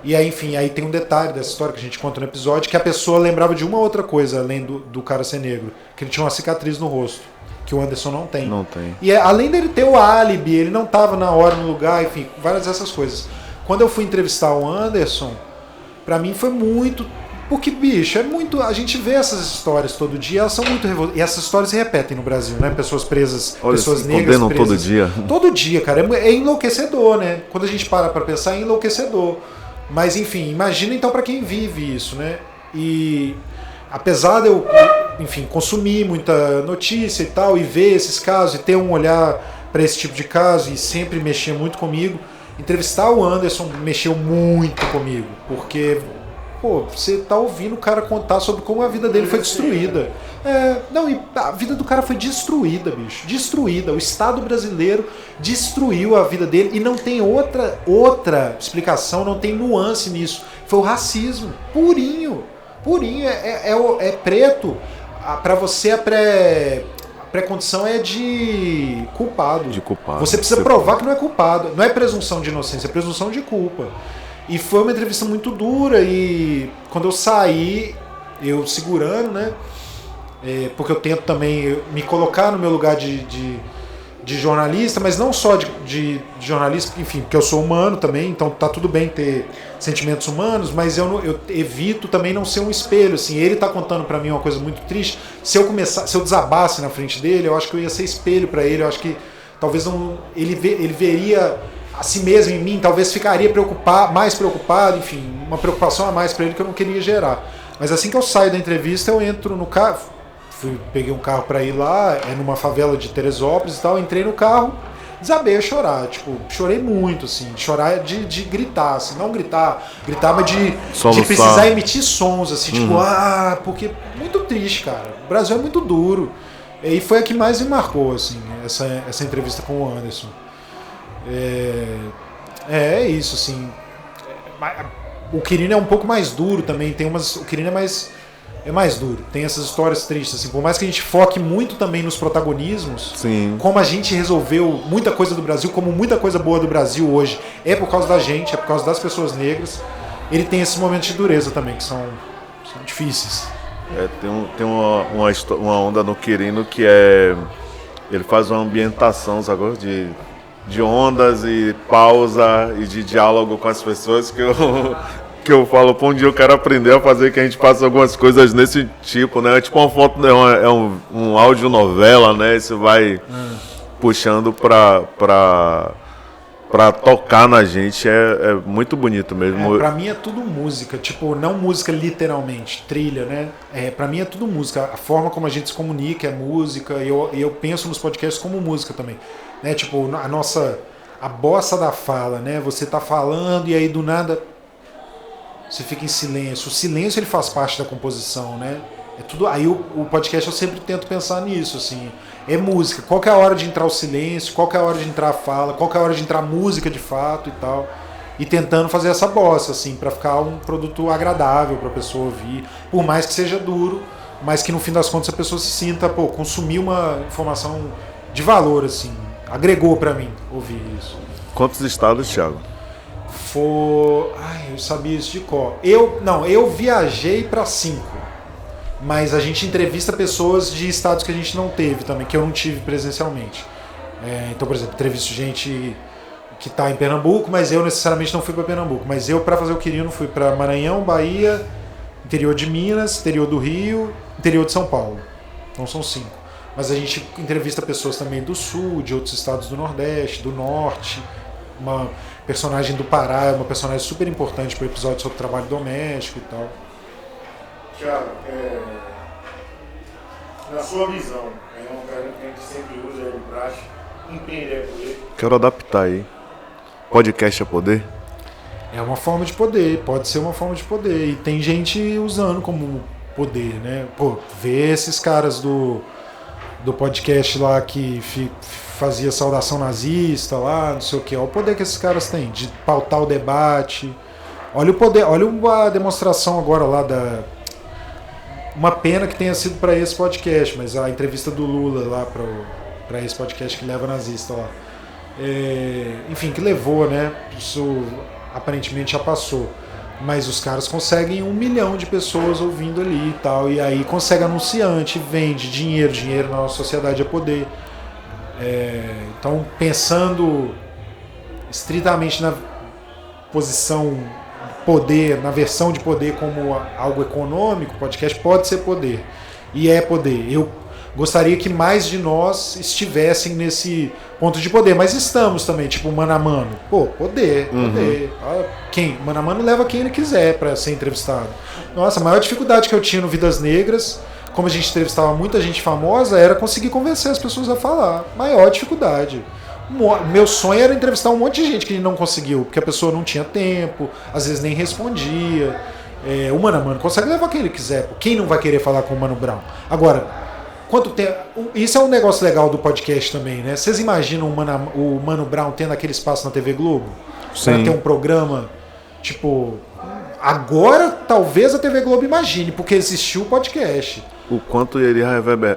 E aí, enfim, aí tem um detalhe dessa história que a gente conta no episódio, que a pessoa lembrava de uma outra coisa, além do cara ser negro, que ele tinha uma cicatriz no rosto, que o Anderson não tem. Não tem. E além dele ter o álibi, ele não estava na hora, no lugar, enfim, várias dessas coisas. Quando eu fui entrevistar o Anderson, pra mim foi muito... Porque, bicho, é muito... A gente vê essas histórias todo dia, elas são muito revoltadas. E essas histórias se repetem no Brasil, né? Pessoas presas, pessoas negras presas. Todo dia. Todo dia, cara. É enlouquecedor, né? Quando a gente para pra pensar, é enlouquecedor. Mas enfim, imagina então para quem vive isso, né? E apesar de eu, enfim, consumir muita notícia e tal, e ver esses casos, e ter um olhar para esse tipo de caso, e sempre mexia muito comigo, entrevistar o Anderson mexeu muito comigo, porque, pô, você tá ouvindo o cara contar sobre como a vida dele foi destruída. Não, e a vida do cara foi destruída, bicho, destruída. O Estado brasileiro destruiu a vida dele, e não tem outra explicação, não tem nuance nisso. Foi o racismo, purinho. Purinho, é preto. Pra você a pré-condição é de culpado. De culpado. Você precisa provar que não é culpado. Não é presunção de inocência, é presunção de culpa. E foi uma entrevista muito dura, e quando eu saí, eu segurando, né? Porque eu tento também me colocar no meu lugar de jornalista, mas não só de jornalista, enfim, porque eu sou humano também, então tá tudo bem ter sentimentos humanos, mas eu evito também não ser um espelho, assim. Ele tá contando pra mim uma coisa muito triste. Se eu desabasse na frente dele, eu acho que eu ia ser espelho pra ele. Eu acho que talvez ele veria a si mesmo em mim, talvez ficaria mais preocupado, enfim, uma preocupação a mais pra ele que eu não queria gerar. Mas assim que eu saio da entrevista, eu entro no carro, peguei um carro pra ir lá, numa favela de Teresópolis e tal, entrei no carro, desabei a chorar, tipo, chorei muito, assim, chorar de gritar, assim, não gritar, mas de precisar emitir sons, assim, tipo, porque muito triste, cara, o Brasil é muito duro, e foi a que mais me marcou, assim, essa entrevista com o Anderson. É isso, assim, o Quirino é um pouco mais duro também, o Quirino é mais duro, tem essas histórias tristes, assim, por mais que a gente foque muito também nos protagonismos, sim, como a gente resolveu muita coisa do Brasil, como muita coisa boa do Brasil hoje é por causa da gente, é por causa das pessoas negras, ele tem esses momentos de dureza também, que são difíceis. Tem uma onda no Quirino que ele faz uma ambientação, sacou? De ondas e pausa e de diálogo com as pessoas que eu falo, um dia eu quero aprender a fazer, que a gente faça algumas coisas nesse tipo, né? É tipo uma foto, um audionovela, né? Isso vai puxando pra tocar na gente, é muito bonito mesmo. Pra mim é tudo música, tipo, não música literalmente, trilha, né? Pra mim é tudo música, a forma como a gente se comunica é música, e eu penso nos podcasts como música também, né? Tipo, a bossa da fala, né? Você tá falando e aí do nada você fica em silêncio. O silêncio, ele faz parte da composição, né? É tudo. Aí o podcast eu sempre tento pensar nisso, assim. É música. Qual que é a hora de entrar o silêncio? Qual que é a hora de entrar a fala? Qual que é a hora de entrar a música de fato e tal? E tentando fazer essa bossa, assim, pra ficar um produto agradável pra pessoa ouvir. Por mais que seja duro, mas que no fim das contas a pessoa se sinta, consumir uma informação de valor, assim. Agregou pra mim ouvir isso. Quantos estados, Thiago? Eu sabia isso de cor. Eu viajei para 5, mas a gente entrevista pessoas de estados que a gente não teve também, que eu não tive presencialmente. Então, por exemplo, entrevisto gente que está em Pernambuco, mas eu necessariamente não fui para Pernambuco. Mas eu, para fazer o Quirino, fui para Maranhão, Bahia, interior de Minas, interior do Rio, interior de São Paulo. Então são 5. Mas a gente entrevista pessoas também do Sul, de outros estados do Nordeste, do Norte. Uma personagem do Pará é uma personagem super importante para o episódio sobre trabalho doméstico e tal. Thiago, na sua visão, é uma pergunta que a gente sempre usa aí no praxe, empreender é poder? Quero adaptar aí. Podcast é poder? É uma forma de poder, pode ser uma forma de poder. E tem gente usando como poder, né? Vê esses caras do podcast lá que fazia saudação nazista lá, não sei o que. Olha o poder que esses caras têm de pautar o debate. Olha o poder, olha a demonstração agora lá uma pena que tenha sido para esse podcast, mas a entrevista do Lula lá para esse podcast que leva nazista lá. Enfim, que levou, né? Isso aparentemente já passou. Mas os caras conseguem 1 milhão de pessoas ouvindo ali e tal. E aí consegue anunciante, vende dinheiro na nossa sociedade é poder. Então, pensando estritamente na posição poder, na versão de poder como algo econômico, podcast pode ser poder. E é poder. Gostaria que mais de nós estivessem nesse ponto de poder, mas estamos também, tipo, mano a mano. Pô, poder. Quem? Mano a mano leva quem ele quiser para ser entrevistado. Nossa, a maior dificuldade que eu tinha no Vidas Negras, como a gente entrevistava muita gente famosa, era conseguir convencer as pessoas a falar. Maior dificuldade. Meu sonho era entrevistar um monte de gente que não conseguiu, porque a pessoa não tinha tempo, às vezes nem respondia. O mano a mano consegue levar quem ele quiser. Quem não vai querer falar com o Mano Brown? Agora, quanto tempo? Isso é um negócio legal do podcast também, né? Vocês imaginam o Mano Brown tendo aquele espaço na TV Globo? Para ter um programa, tipo... Agora, talvez a TV Globo imagine, porque existiu o podcast. O quanto iria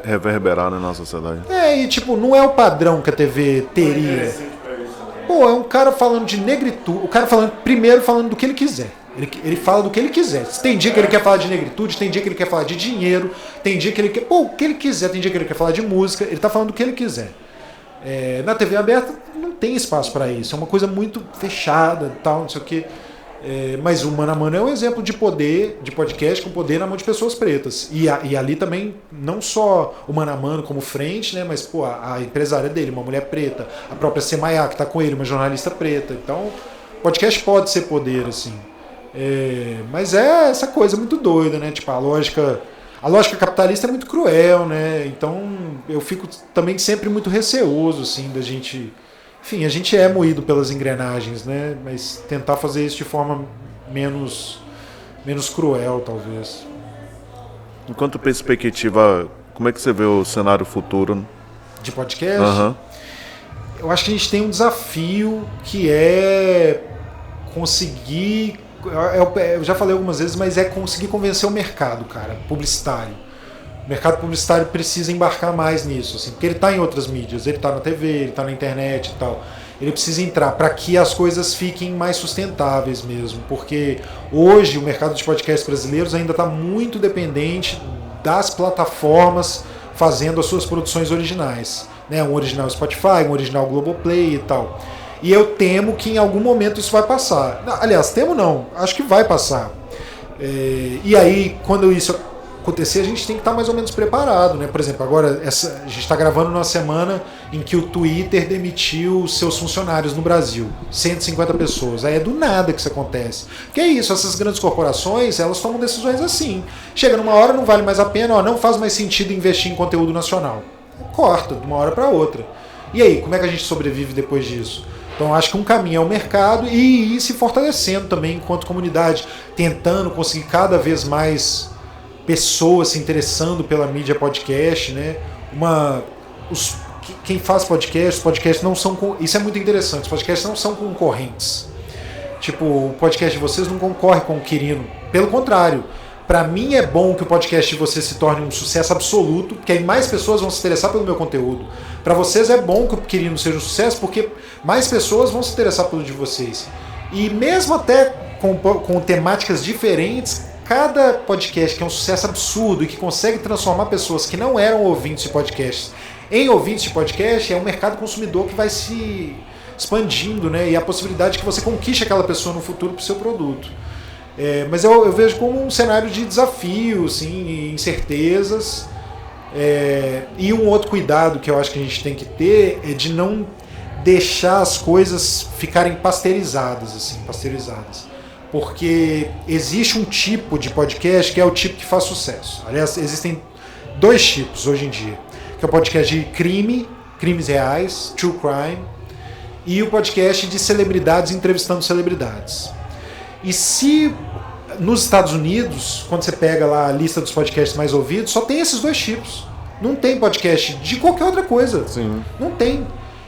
reverberar na nossa sociedade. E tipo, não é o padrão que a TV teria. Pô, é um cara falando de negritude, o cara primeiro falando do que ele quiser. Ele fala do que ele quiser. Tem dia que ele quer falar de negritude, tem dia que ele quer falar de dinheiro, tem dia que ele quer... Pô, o que ele quiser, tem dia que ele quer falar de música, ele tá falando do que ele quiser. Na TV aberta não tem espaço para isso, é uma coisa muito fechada e tal, não sei o quê. Mas o Mano a Mano é um exemplo de poder, de podcast com poder na mão de pessoas pretas. E ali também, não só o Mano a Mano como frente, né, mas pô, a empresária dele, uma mulher preta, a própria Semaia, que está com ele, uma jornalista preta. Então, podcast pode ser poder, assim. Mas é essa coisa muito doida, né? Tipo, a lógica capitalista é muito cruel, né? Então, eu fico também sempre muito receoso, assim, da gente... Enfim, a gente é moído pelas engrenagens, né? Mas tentar fazer isso de forma menos cruel, talvez. Enquanto perspectiva, como é que você vê o cenário futuro? De podcast? Eu acho que a gente tem um desafio que é conseguir... Eu já falei algumas vezes, mas é conseguir convencer o mercado, cara, publicitário. O mercado publicitário precisa embarcar mais nisso, assim, porque ele está em outras mídias, ele está na TV, ele está na internet e tal. Ele precisa entrar para que as coisas fiquem mais sustentáveis mesmo, porque hoje o mercado de podcasts brasileiros ainda está muito dependente das plataformas fazendo as suas produções originais, né? Um original Spotify, um original Globoplay e tal. E eu temo que em algum momento isso vai passar. Aliás, temo não, acho que vai passar. E aí, quando isso acontecer, a gente tem que estar mais ou menos preparado, né? Por exemplo, agora a gente está gravando numa semana em que o Twitter demitiu seus funcionários no Brasil, 150 pessoas. Aí é do nada que isso acontece. Que é isso, essas grandes corporações, elas tomam decisões assim. Chega numa hora, não vale mais a pena, não faz mais sentido investir em conteúdo nacional. Corta de uma hora para outra. E aí, como é que a gente sobrevive depois disso? Então acho que um caminho é o mercado e ir se fortalecendo também enquanto comunidade, tentando conseguir cada vez mais pessoas se interessando pela mídia podcast, né? Quem faz podcast, os podcasts não são... Isso é muito interessante, os podcasts não são concorrentes. Tipo, o podcast de vocês não concorre com o Quirino. Pelo contrário, para mim é bom que o podcast de vocês se torne um sucesso absoluto, porque aí mais pessoas vão se interessar pelo meu conteúdo. Para vocês é bom que o Quirino seja um sucesso, porque mais pessoas vão se interessar pelo de vocês. E mesmo até com temáticas diferentes, cada podcast que é um sucesso absurdo e que consegue transformar pessoas que não eram ouvintes de podcast em ouvintes de podcast, é um mercado consumidor que vai se expandindo, né? E a possibilidade que você conquiste aquela pessoa no futuro para o seu produto. Mas eu vejo como um cenário de desafio, assim, incertezas. E um outro cuidado que eu acho que a gente tem que ter é de não deixar as coisas ficarem pasteurizadas. Porque existe um tipo de podcast que é o tipo que faz sucesso. Aliás, existem dois tipos hoje em dia. Que é o podcast de crimes reais, true crime, e o podcast de celebridades entrevistando celebridades. E se nos Estados Unidos, quando você pega lá a lista dos podcasts mais ouvidos, só tem esses dois tipos. Não tem podcast de qualquer outra coisa. Sim. Não tem.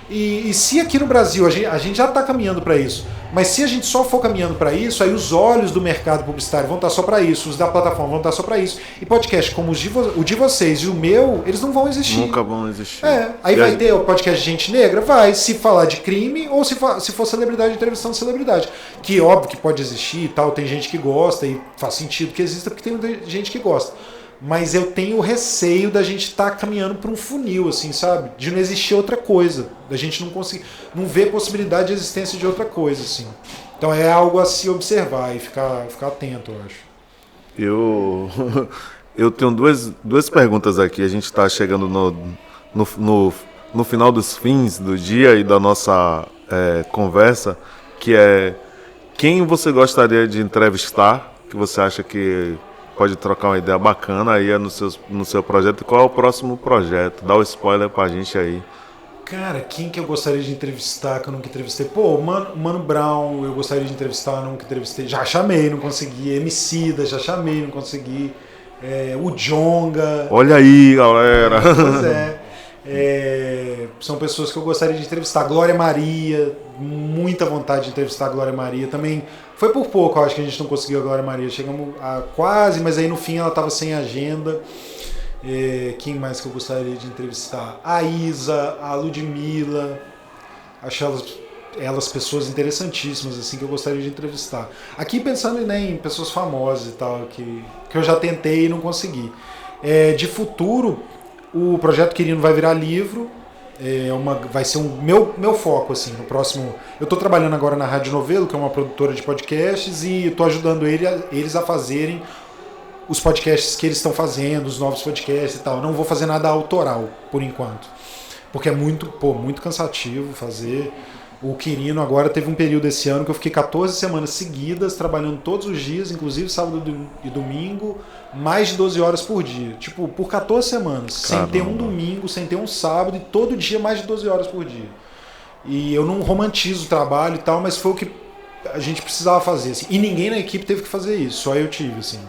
E se aqui no Brasil a gente já está caminhando para isso, mas se a gente só for caminhando para isso, aí os olhos do mercado publicitário vão estar só para isso, os da plataforma vão estar só para isso. E podcast como o de vocês e o meu, eles não vão existir. Nunca vão existir. Aí vai ter o podcast de gente negra? Vai, se falar de crime ou se for celebridade entrevistando celebridade. Que óbvio que pode existir e tal, tem gente que gosta e faz sentido que exista porque tem gente que gosta. Mas eu tenho receio da gente estar caminhando para um funil, assim, sabe? De não existir outra coisa. Da gente não conseguir, não ver possibilidade de existência de outra coisa, assim. Então é algo a se observar e ficar atento, eu acho. Eu tenho duas perguntas aqui. A gente está chegando no final dos fins do dia e da nossa conversa, que é quem você gostaria de entrevistar, que você acha que pode trocar uma ideia bacana aí no seu projeto. Qual é o próximo projeto? Dá o spoiler pra gente aí. Cara, quem que eu gostaria de entrevistar que eu nunca entrevistei? Pô, o Mano Brown eu gostaria de entrevistar, nunca entrevistei. Já chamei, não consegui. Emicida, já chamei, não consegui. O Djonga. Olha aí, galera. Pois são pessoas que eu gostaria de entrevistar. Glória Maria, muita vontade de entrevistar a Glória Maria. Também foi por pouco, eu acho que a gente não conseguiu a Glória Maria. Chegamos a quase, mas aí no fim ela estava sem agenda. Quem mais que eu gostaria de entrevistar? A Isa, a Ludmilla. Acho elas pessoas interessantíssimas assim que eu gostaria de entrevistar. Aqui pensando em pessoas famosas e tal, que eu já tentei e não consegui. De futuro, o Projeto Quirino vai virar livro. Vai ser meu foco assim, no próximo. Eu estou trabalhando agora na Rádio Novelo, que é uma produtora de podcasts, e estou ajudando eles a fazerem os podcasts que eles estão fazendo, os novos podcasts e tal. Não vou fazer nada autoral, por enquanto. Porque é muito cansativo fazer. O Quirino agora teve um período esse ano que eu fiquei 14 semanas seguidas, trabalhando todos os dias, inclusive sábado e domingo, mais de 12 horas por dia. Tipo, por 14 semanas. Caramba. Sem ter um domingo, sem ter um sábado, e todo dia mais de 12 horas por dia. E eu não romantizo o trabalho e tal, mas foi o que a gente precisava fazer, assim. E ninguém na equipe teve que fazer isso, só eu tive, assim.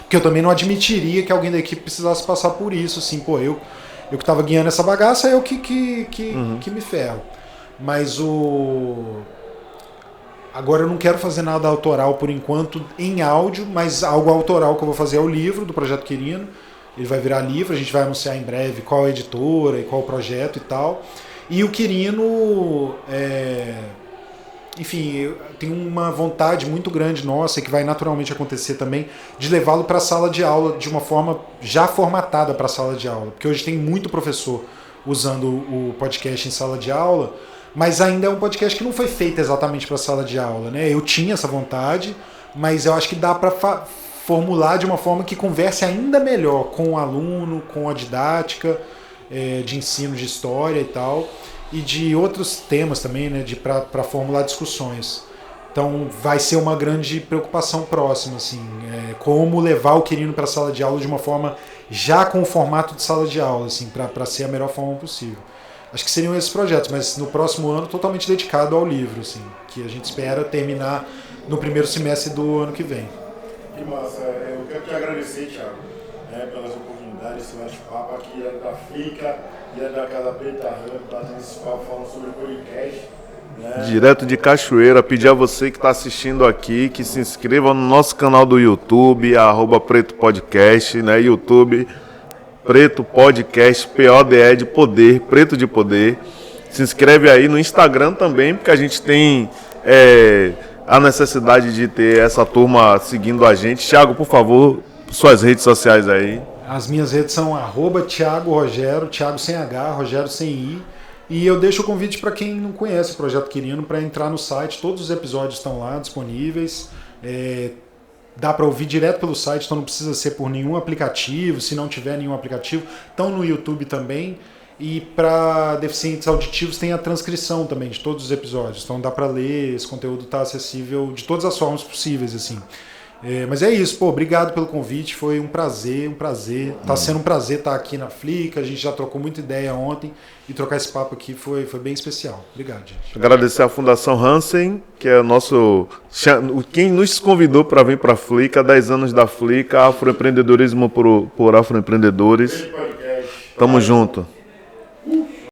Porque eu também não admitiria que alguém da equipe precisasse passar por isso, assim. Pô, eu que tava guiando essa bagaça, eu que me ferro. Mas agora eu não quero fazer nada autoral por enquanto em áudio, mas algo autoral que eu vou fazer é o livro do Projeto Quirino. Ele vai virar livro, a gente vai anunciar em breve qual é a editora e qual o projeto e tal. E o Quirino... Enfim, eu tenho uma vontade muito grande nossa, que vai naturalmente acontecer também, de levá-lo para a sala de aula de uma forma já formatada para a sala de aula. Porque hoje tem muito professor usando o podcast em sala de aula, mas ainda é um podcast que não foi feito exatamente para a sala de aula, né? Eu tinha essa vontade, mas eu acho que dá para formular de uma forma que converse ainda melhor com o aluno, com a didática de ensino de história e tal, e de outros temas também, né, para formular discussões. Então vai ser uma grande preocupação próxima, assim, como levar o Quirino para a sala de aula de uma forma já com o formato de sala de aula, assim, para ser a melhor forma possível. Acho que seriam esses projetos, mas no próximo ano totalmente dedicado ao livro, assim, que a gente espera terminar no primeiro semestre do ano que vem. Que massa, eu quero te agradecer, Thiago, pelas oportunidades, esse bate-papo aqui da Flica e da Casa Preta Hub, batendo esse papo falando sobre o podcast. Direto de Cachoeira, pedir a você que está assistindo aqui que se inscreva no nosso canal do YouTube, @PretoPodcast, né? YouTube, Preto Podcast, PODE de poder, Preto de poder. Se inscreve aí no Instagram também, porque a gente tem a necessidade de ter essa turma seguindo a gente. Thiago, por favor, suas redes sociais aí. As minhas redes são @Thiago Rogério, Thiago sem H, Rogério sem I. E eu deixo o convite para quem não conhece o Projeto Quirino para entrar no site. Todos os episódios estão lá disponíveis. Dá para ouvir direto pelo site, então não precisa ser por nenhum aplicativo. Se não tiver nenhum aplicativo, estão no YouTube também. E para deficientes auditivos tem a transcrição também de todos os episódios. Então dá para ler, esse conteúdo está acessível de todas as formas possíveis, assim. Mas é isso, pô, obrigado pelo convite, foi um prazer. Tá sendo um prazer estar aqui na Flica, a gente já trocou muita ideia ontem e trocar esse papo aqui foi bem especial. Obrigado, gente. Agradecer à Fundação Hansen, que é quem nos convidou para vir para a Flica, 10 anos da Flica, afroempreendedorismo por afroempreendedores. Tamo junto.